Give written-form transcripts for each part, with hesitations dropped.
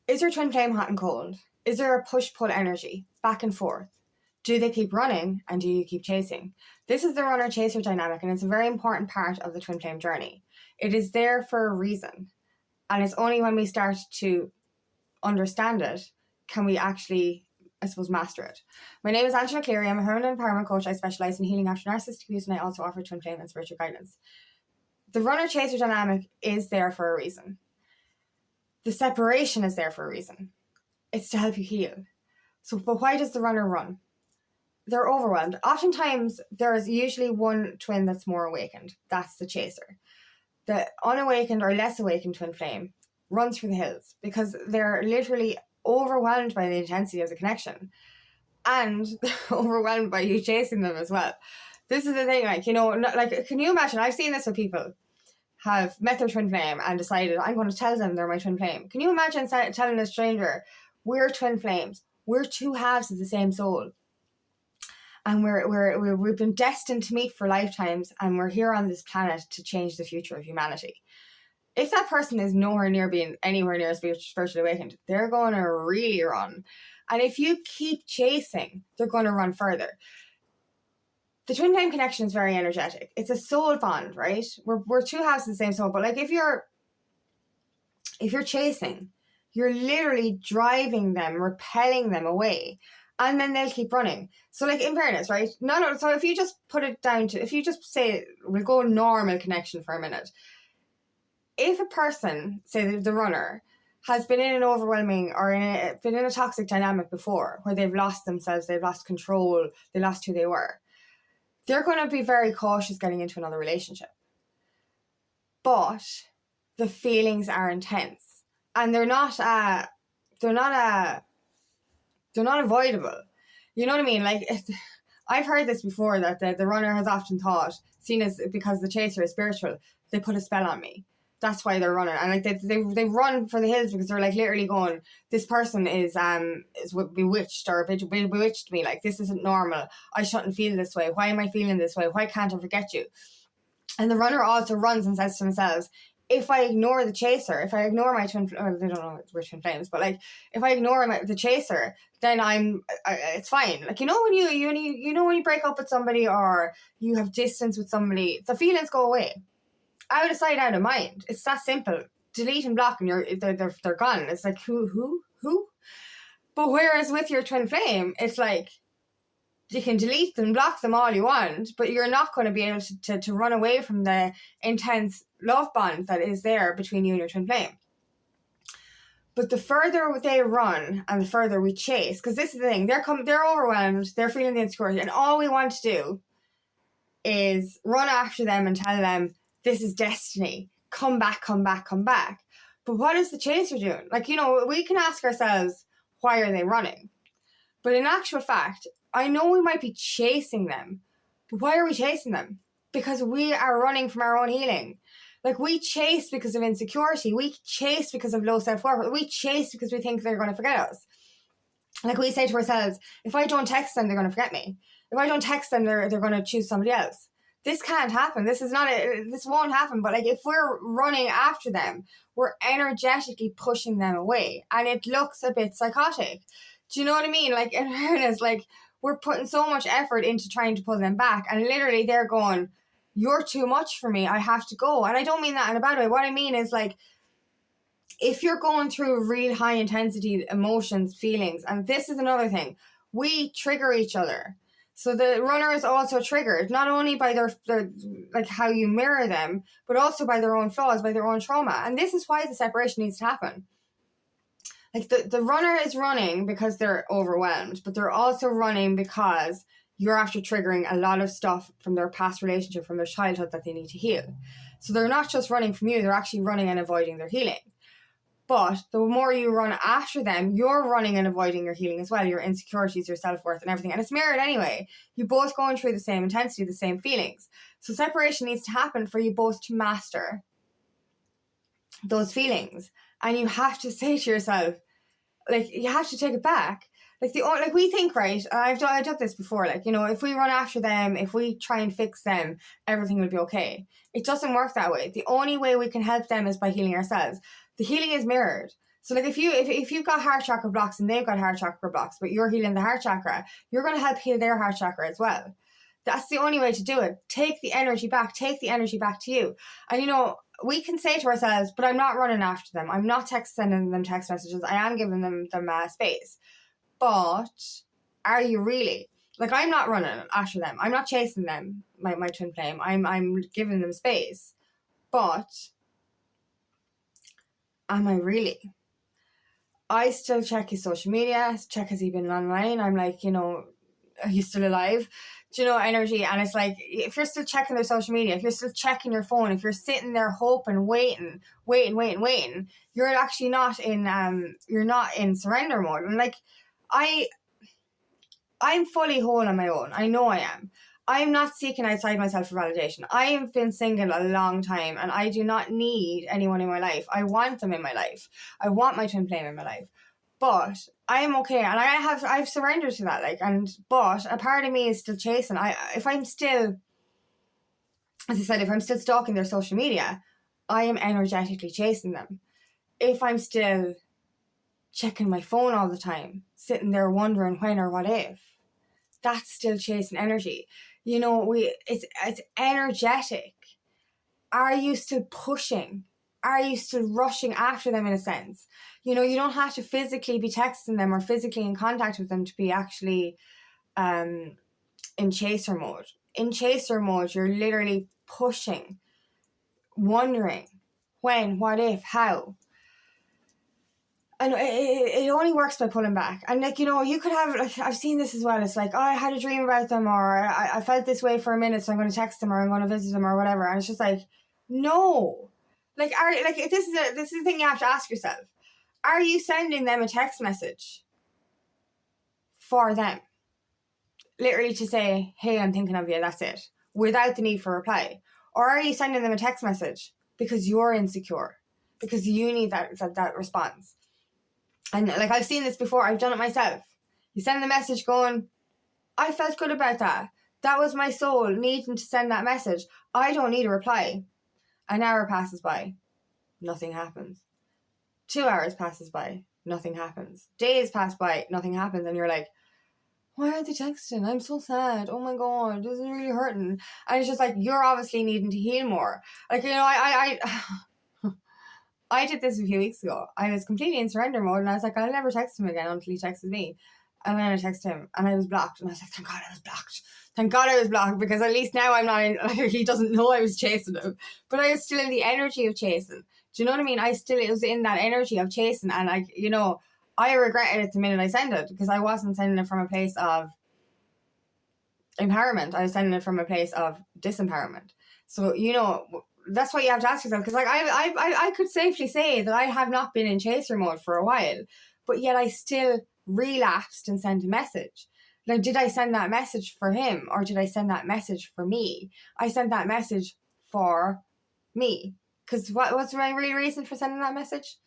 Is your twin flame hot and cold? Is there a push-pull energy, back and forth? Do they keep running and do you keep chasing? This is the runner-chaser dynamic, and it's a very important part of the twin flame journey. It is there for a reason, and it's only when we start to understand it can we actually, I suppose, master it. My name is Angela Cleary. I'm a feminine empowerment coach. I specialize in healing after narcissistic abuse, and I also offer twin flame and spiritual guidance. The runner-chaser dynamic is there for a reason. The separation is there for a reason. It's to help you heal. So, but why does the runner run? They're overwhelmed. Oftentimes, there is usually one twin that's more awakened. That's the chaser. The unawakened or less awakened twin flame runs for the hills because they're literally overwhelmed by the intensity of the connection. And they're overwhelmed by you chasing them as well. This is the thing, can you imagine? I've seen this with people have met their twin flame and decided, I'm going to tell them they're my twin flame. Can you imagine telling a stranger, we're twin flames. We're two halves of the same soul. And we've been destined to meet for lifetimes, and we're here on this planet to change the future of humanity. If that person is nowhere near being anywhere near spiritually awakened, they're going to really run. And if you keep chasing, they're going to run further. The twin flame connection is very energetic. It's a soul bond, right? We're two halves of the same soul. But like if you're chasing, you're literally driving them, repelling them away. And then they'll keep running. So like in fairness, right? No. So if you just put it down to, if you just say, we'll go normal connection for a minute. If a person, say the runner, has been in an overwhelming or been in a toxic dynamic before where they've lost themselves, they've lost control, they lost who they were, they're going to be very cautious getting into another relationship. But the feelings are intense and they're not avoidable. You know what I mean? Like, I've heard this before that the runner has often thought, seen as because the chaser is spiritual, they put a spell on me. That's why they're running. And like they run for the hills because they're like literally going, this person is bewitched or bewitched me. Like, this isn't normal. I shouldn't feel this way. Why am I feeling this way? Why can't I forget you? And the runner also runs and says to themselves, if I ignore the chaser, if I ignore my twin, or they don't know we're twin flames, but like if I ignore the chaser, then it's fine. Like, you know when you break up with somebody or you have distance with somebody, the feelings go away, out of sight, out of mind. It's that simple. Delete and block, and they're gone. It's like who. But whereas with your twin flame, it's like you can delete them, block them all you want, but you're not going to be able to run away from the intense love bond that is there between you and your twin flame. But the further they run and the further we chase, because this is the thing, they're overwhelmed, they're feeling the insecurity, and all we want to do is run after them and tell them, this is destiny, come back. But what is the chaser doing? Like, we can ask ourselves, why are they running? But in actual fact, I know we might be chasing them, but why are we chasing them? Because we are running from our own healing. Like, we chase because of insecurity. We chase because of low self-worth. We chase because we think they're going to forget us. Like, we say to ourselves, if I don't text them, they're going to forget me. If I don't text them, they're going to choose somebody else. This can't happen. This won't happen. But like, if we're running after them, we're energetically pushing them away. And it looks a bit psychotic. Do you know what I mean? Like, in fairness, like, we're putting so much effort into trying to pull them back. And literally they're going, you're too much for me. I have to go. And I don't mean that in a bad way. What I mean is, like, if you're going through real high intensity emotions, feelings, and this is another thing, we trigger each other. So the runner is also triggered, not only by their like how you mirror them, but also by their own flaws, by their own trauma. And this is why the separation needs to happen. Like, the runner is running because they're overwhelmed, but they're also running because you're after triggering a lot of stuff from their past relationship, from their childhood that they need to heal. So they're not just running from you, they're actually running and avoiding their healing. But the more you run after them, you're running and avoiding your healing as well, your insecurities, your self-worth and everything. And it's mirrored anyway. You're both going through the same intensity, the same feelings. So separation needs to happen for you both to master those feelings. And you have to say to yourself, like, you have to take it back. Like, we think, right, I've done this before, like, if we run after them, if we try and fix them, everything will be okay. It doesn't work that way. The only way we can help them is by healing ourselves. The healing is mirrored. So like if you've got heart chakra blocks and they've got heart chakra blocks, but you're healing the heart chakra, you're going to help heal their heart chakra as well. That's the only way to do it. Take the energy back to you. And you know, we can say to ourselves, but I'm not running after them. I'm not sending them text messages. I am giving them space. But are you really? Like, I'm not running after them. I'm not chasing them, my twin flame. I'm giving them space. But am I really? I still check his social media, check has he been online. I'm like, you know, are you still alive? Do you know, energy? And it's like, if you're still checking their social media, if you're still checking your phone, if you're sitting there hoping, waiting, you're actually not in surrender mode. And like, I'm fully whole on my own. I know I am. I'm not seeking outside myself for validation. I have been single a long time and I do not need anyone in my life. I want them in my life. I want my twin flame in my life. But I am okay, and I've surrendered to that. But a part of me is still chasing. If I'm still stalking their social media, I am energetically chasing them. If I'm still checking my phone all the time, sitting there wondering when or what if, that's still chasing energy. You know, it's energetic. Are you still pushing? Are you still rushing after them in a sense? You know, you don't have to physically be texting them or physically in contact with them to be actually in chaser mode. In chaser mode, you're literally pushing, wondering when, what if, how. And it only works by pulling back. And like, you know, you could have, like, I've seen this as well. It's like, oh, I had a dream about them, or I felt this way for a minute, so I'm going to text them, or I'm going to visit them, or whatever. And it's just like, no. Like, this is the thing you have to ask yourself. Are you sending them a text message for them? Literally to say, hey, I'm thinking of you, that's it. Without the need for a reply. Or are you sending them a text message because you're insecure? Because you need that response. And like, I've seen this before. I've done it myself. You send the message going, I felt good about that. That was my soul needing to send that message. I don't need a reply. An hour passes by. Nothing happens. 2 hours passes by. Nothing happens. Days pass by. Nothing happens. And you're like, why aren't they texting? I'm so sad. Oh my God, this is really hurting. And it's just like, you're obviously needing to heal more. Like, you know, I did this a few weeks ago. I was completely in surrender mode, and I was like, I'll never text him again until he texted me. And then I texted him, and I was blocked. And I was like, thank God I was blocked. Thank God I was blocked, because at least now I'm not in, like, he doesn't know I was chasing him. But I was still in the energy of chasing. Do you know what I mean? It was in that energy of chasing. And like, you know, I regretted it the minute I sent it, because I wasn't sending it from a place of empowerment. I was sending it from a place of disempowerment. So, you know, that's what you have to ask yourself. Because like, I could safely say that I have not been in chaser mode for a while, but yet I still relapsed and sent a message. Now, did I send that message for him, or did I send that message for me? I sent that message for me. Because what's my real reason for sending that message?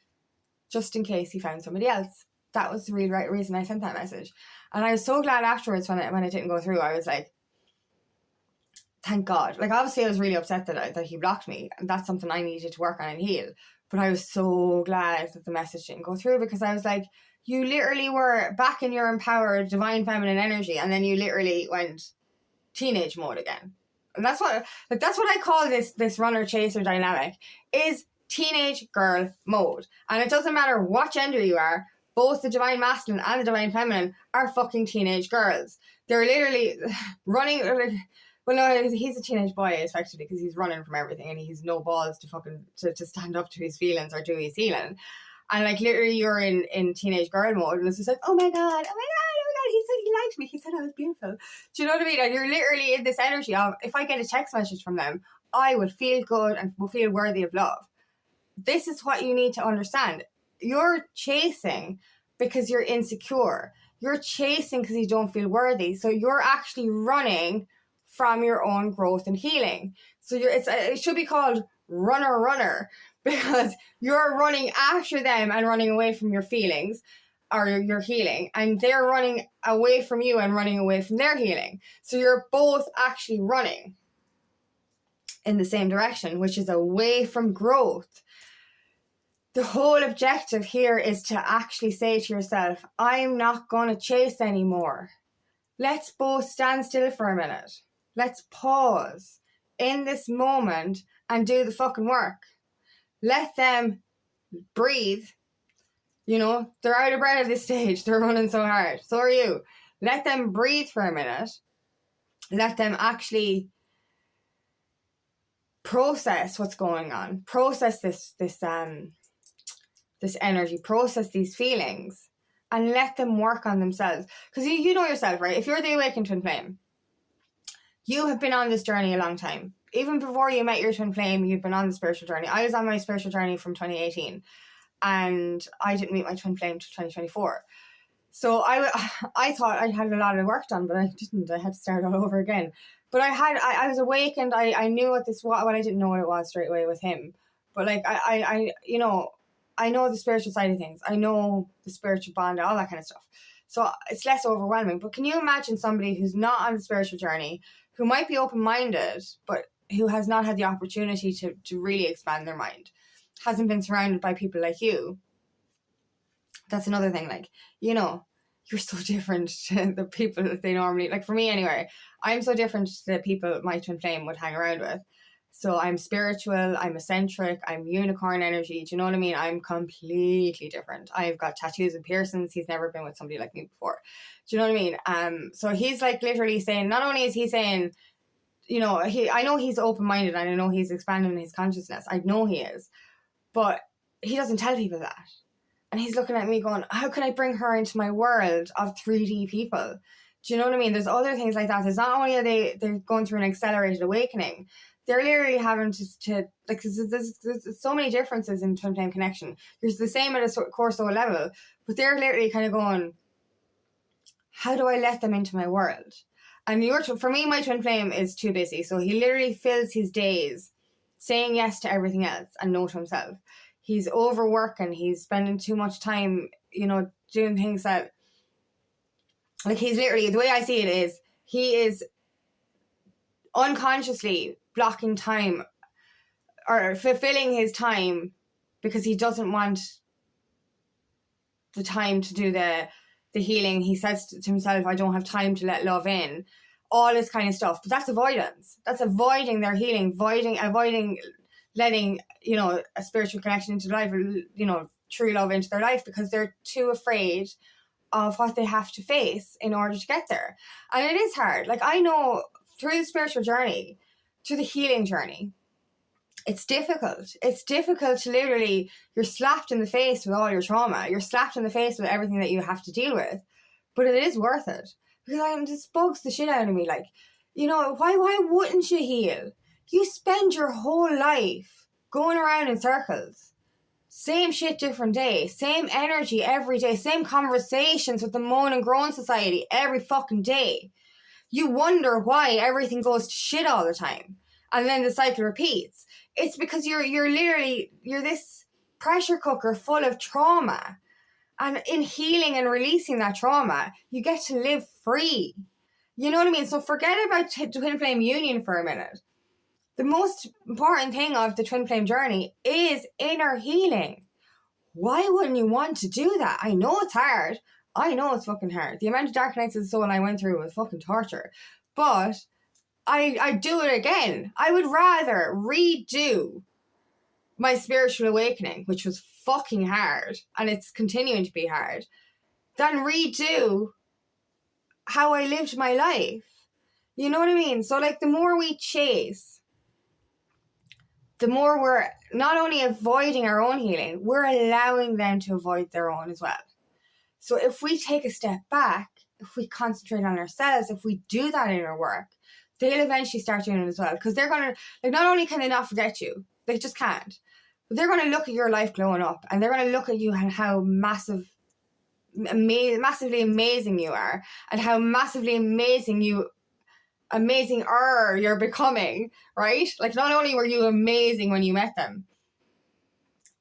Just in case he found somebody else. That was the real right reason I sent that message. And I was so glad afterwards when it didn't go through. I was like, thank God. Like, obviously I was really upset that he blocked me, and that's something I needed to work on and heal. But I was so glad that the message didn't go through, because I was like, you literally were back in your empowered divine feminine energy, and then you literally went teenage mode again. And that's what I call this runner chaser dynamic, is teenage girl mode. And it doesn't matter what gender you are, both the divine masculine and the divine feminine are fucking teenage girls. They're literally running. Well, no, he's a teenage boy, effectively, because he's running from everything, and he's no balls to fucking to stand up to his feelings or do his healing. And like, literally, you're in teenage girl mode, and it's just like, oh my God, he said he liked me, he said I was beautiful. Do you know what I mean? And you're literally in this energy of, if I get a text message from them, I will feel good and will feel worthy of love. This is what you need to understand. You're chasing because you're insecure. You're chasing because you don't feel worthy. So you're actually running from your own growth and healing. So it should be called runner, because you're running after them and running away from your feelings or your healing, and they're running away from you and running away from their healing. So you're both actually running in the same direction, which is away from growth. The whole objective here is to actually say to yourself, I'm not going to chase anymore. Let's both stand still for a minute. Let's pause in this moment and do the fucking work. Let them breathe. You know, they're out of breath at this stage. They're running so hard. So are you. Let them breathe for a minute. Let them actually process what's going on. Process this energy. Process these feelings. And let them work on themselves. Because you know yourself, right? If you're the awakened twin flame, you have been on this journey a long time. Even before you met your twin flame, you've been on the spiritual journey. I was on my spiritual journey from 2018. And I didn't meet my twin flame until 2024. So I thought I had a lot of work done, but I didn't. I had to start all over again. But I was awakened. I knew what this was. Well, I didn't know what it was straight away with him. But like I know the spiritual side of things. I know the spiritual bond, all that kind of stuff. So it's less overwhelming. But can you imagine somebody who's not on the spiritual journey, who might be open-minded, but who has not had the opportunity to really expand their mind, hasn't been surrounded by people like you? That's another thing. Like, you know, you're so different to the people that they normally, like for me anyway, I'm so different to the people my twin flame would hang around with. So I'm spiritual, I'm eccentric, I'm unicorn energy. Do you know what I mean? I'm completely different. I've got tattoos and piercings. He's never been with somebody like me before. Do you know what I mean? So he's like literally saying, not only is he saying, you know, I know he's open-minded and I know he's expanding his consciousness. I know he is. But he doesn't tell people that. And he's looking at me going, how can I bring her into my world of 3D people? Do you know what I mean? There's other things like that. It's not only are they're going through an accelerated awakening, they're literally having to like, there's so many differences in twin flame connection. There's the same at a core soul level, but they're literally kind of going, how do I let them into my world? And for me, my twin flame is too busy. So he literally fills his days saying yes to everything else and no to himself. He's overworking. He's spending too much time, you know, doing things that, like, he's literally, the way I see it is, he is unconsciously blocking time or fulfilling his time because he doesn't want the time to do the healing. He says to himself, I don't have time to let love in. All this kind of stuff. But that's avoidance. That's avoiding their healing, avoiding letting, you know, a spiritual connection into life, or, you know, true love into their life, because they're too afraid of what they have to face in order to get there. And it is hard. Like, I know through the spiritual journey, through the healing journey, it's difficult. It's difficult to literally, you're slapped in the face with all your trauma. You're slapped in the face with everything that you have to deal with. But it is worth it. Because this bugs the shit out of me. Like, you know, why wouldn't you heal? You spend your whole life going around in circles. Same shit, different day. Same energy every day. Same conversations with the moan and groan society every fucking day. You wonder why everything goes to shit all the time. And then the cycle repeats. It's because you're this pressure cooker full of trauma. And in healing and releasing that trauma, you get to live free. You know what I mean? So forget about twin flame union for a minute. The most important thing of the twin flame journey is inner healing. Why wouldn't you want to do that? I know it's hard. I know it's fucking hard. The amount of dark nights of the soul I went through was fucking torture. But I'd do it again. I would rather redo my spiritual awakening, which was fucking hard, and it's continuing to be hard, than redo how I lived my life. You know what I mean? So, like, the more we chase, the more we're not only avoiding our own healing, we're allowing them to avoid their own as well. So if we take a step back, if we concentrate on ourselves, if we do that inner work, they'll eventually start doing it as well. Because they're going to, like, not only can they not forget you, they just can't. But they're going to look at your life glowing up, and they're going to look at you and how massively amazing you are, and how massively amazing-er you're becoming, right? Like, not only were you amazing when you met them,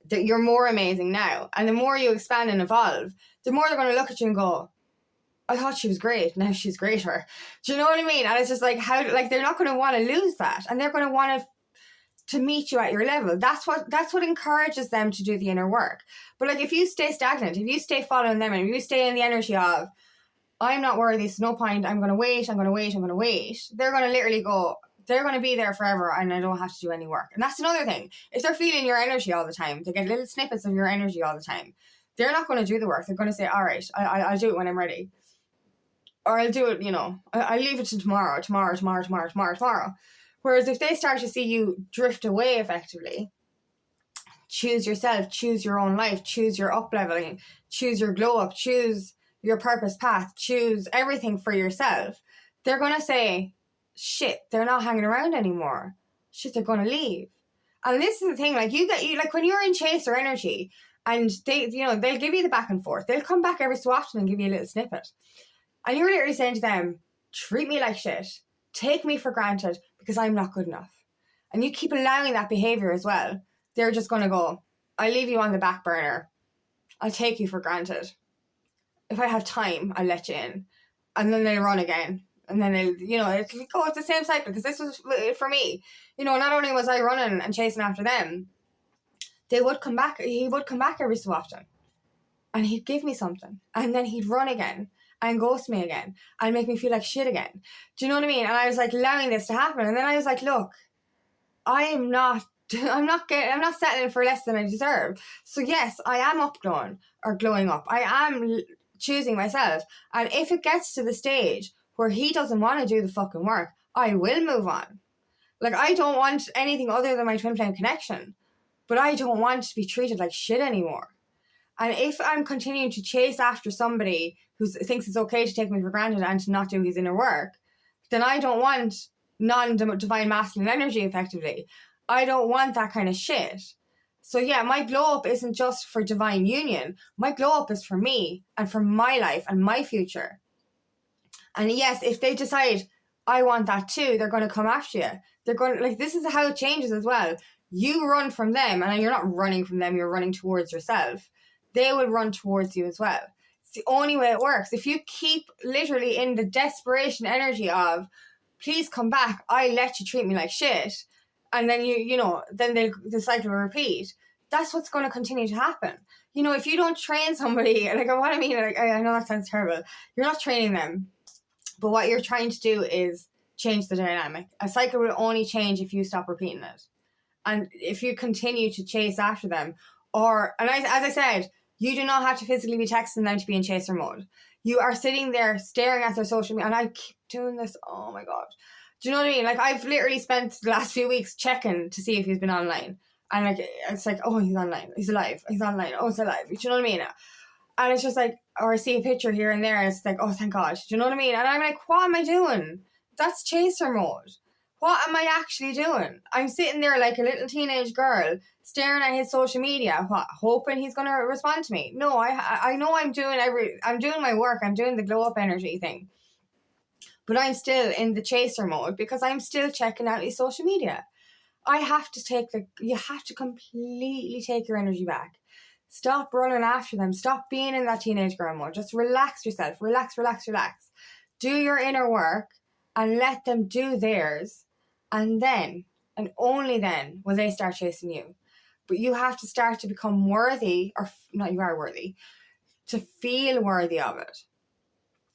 that you're more amazing now. And the more you expand and evolve, the more they're going to look at you and go, I thought she was great, now she's greater. Do you know what I mean? And it's just like, how, like, they're not going to want to lose that, and they're going to want to to meet you at your level. That's what encourages them to do the inner work. But like, if you stay stagnant, if you stay following them, and if you stay in the energy of, I'm not worthy, it's no point, I'm going to wait, they're going to literally go, they're going to be there forever and I don't have to do any work. And that's another thing. If they're feeling your energy all the time, they get little snippets of your energy all the time, they're not going to do the work. They're going to say, all right, I'll do it when I'm ready. Or I'll do it, I'll leave it to tomorrow. Whereas if they start to see you drift away effectively, choose yourself, choose your own life, choose your up-leveling, choose your glow-up, choose your purpose path, choose everything for yourself, they're going to say, shit, they're not hanging around anymore. Shit, they're going to leave. And this is the thing, like, like when you're in chaser energy and they, they'll give you the back and forth. They'll come back every so often and give you a little snippet. And you're literally saying to them, treat me like shit. Take me for granted because I'm not good enough. And you keep allowing that behavior as well. They're just going to go, I'll leave you on the back burner. I'll take you for granted. If I have time, I'll let you in. And then they'll run again. And then they'll, it'll go, it's the same cycle. Because this was, for me, not only was I running and chasing after them, he would come back every so often. And he'd give me something. And then he'd run again and ghost me again and make me feel like shit again. Do you know what I mean? And I was like allowing this to happen. And then I was like, look, I'm not settling for less than I deserve. So yes, I am glowing up. I am choosing myself. And if it gets to the stage where he doesn't want to do the fucking work, I will move on. Like, I don't want anything other than my twin flame connection, but I don't want to be treated like shit anymore. And if I'm continuing to chase after somebody who thinks it's okay to take me for granted and to not do his inner work, then I don't want non-divine masculine energy effectively. I don't want that kind of shit. So yeah, my glow up isn't just for divine union. My glow up is for me and for my life and my future. And yes, if they decide I want that too, they're going to come after you. They're going to, like, this is how it changes as well. You run from them, and you're not running from them, you're running towards yourself. They will run towards you as well. It's the only way it works. If you keep literally in the desperation energy of, please come back, I let you treat me like shit, and then then the cycle will repeat. That's what's going to continue to happen. If you don't train somebody, like, what I mean, like, I know that sounds terrible. You're not training them, but what you're trying to do is change the dynamic. A cycle will only change if you stop repeating it. And if you continue to chase after them, as I said, you do not have to physically be texting them to be in chaser mode. You are sitting there staring at their social media, and I keep doing this. Oh my God. Do you know what I mean? Like, I've literally spent the last few weeks checking to see if he's been online. And like, it's like, oh, he's online. He's alive. He's online. Oh, he's alive. Do you know what I mean? And it's just like, or I see a picture here and there, and it's like, oh, thank God. Do you know what I mean? And I'm like, what am I doing? That's chaser mode. What am I actually doing? I'm sitting there like a little teenage girl staring at his social media, hoping he's going to respond to me. No, I know I'm doing my work. I'm doing the glow up energy thing. But I'm still in the chaser mode because I'm still checking out his social media. You have to completely take your energy back. Stop running after them. Stop being in that teenage girl mode. Just relax yourself. Relax. Do your inner work and let them do theirs. And then, and only then, will they start chasing you. But you have to start to become worthy, or not, you are worthy, to feel worthy of it.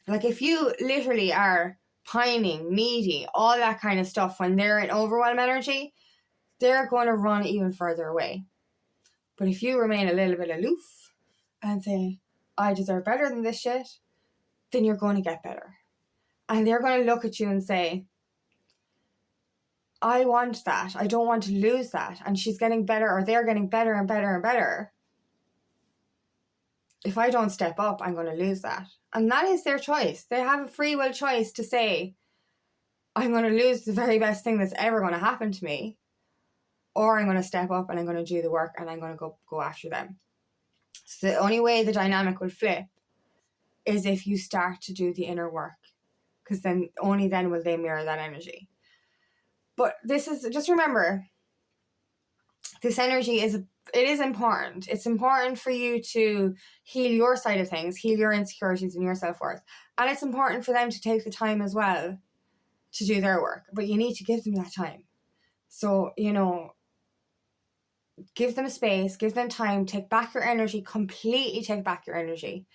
Like, if you literally are pining, needy, all that kind of stuff, when they're in overwhelm energy, they're going to run even further away. But if you remain a little bit aloof and say, I deserve better than this shit, then you're going to get better. And they're going to look at you and say, I want that. I don't want to lose that. And she's getting better, or they're getting better and better and better. If I don't step up, I'm going to lose that. And that is their choice. They have a free will choice to say, I'm going to lose the very best thing that's ever going to happen to me, or I'm going to step up and I'm going to do the work and I'm going to go after them. So the only way the dynamic will flip is if you start to do the inner work, because then only then will they mirror that energy. But just remember, this energy is important. It's important for you to heal your side of things, heal your insecurities and your self-worth. And it's important for them to take the time as well to do their work. But you need to give them that time. So, give them space, give them time, take back your energy, completely take back your energy,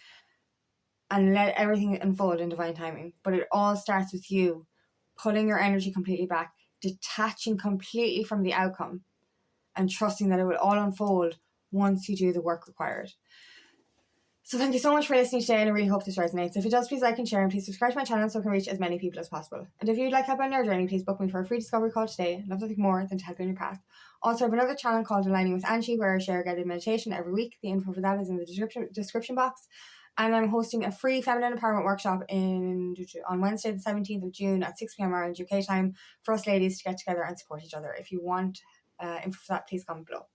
and let everything unfold in divine timing. But it all starts with you pulling your energy completely back, detaching completely from the outcome, and trusting that it will all unfold once you do the work required. So thank you so much for listening today, and I really hope this resonates. If it does, please like and share, and please subscribe to my channel so I can reach as many people as possible. And if you'd like help on your journey, please book me for a free discovery call today. I'd love nothing more than to help you on your path. Also, I have another channel called Aligning with Angie, where I share guided meditation every week. The info for that is in the description box. And I'm hosting a free feminine empowerment workshop on Wednesday the 17th of June at 6 p.m. Ireland UK time for us ladies to get together and support each other. If you want info for that, please comment below.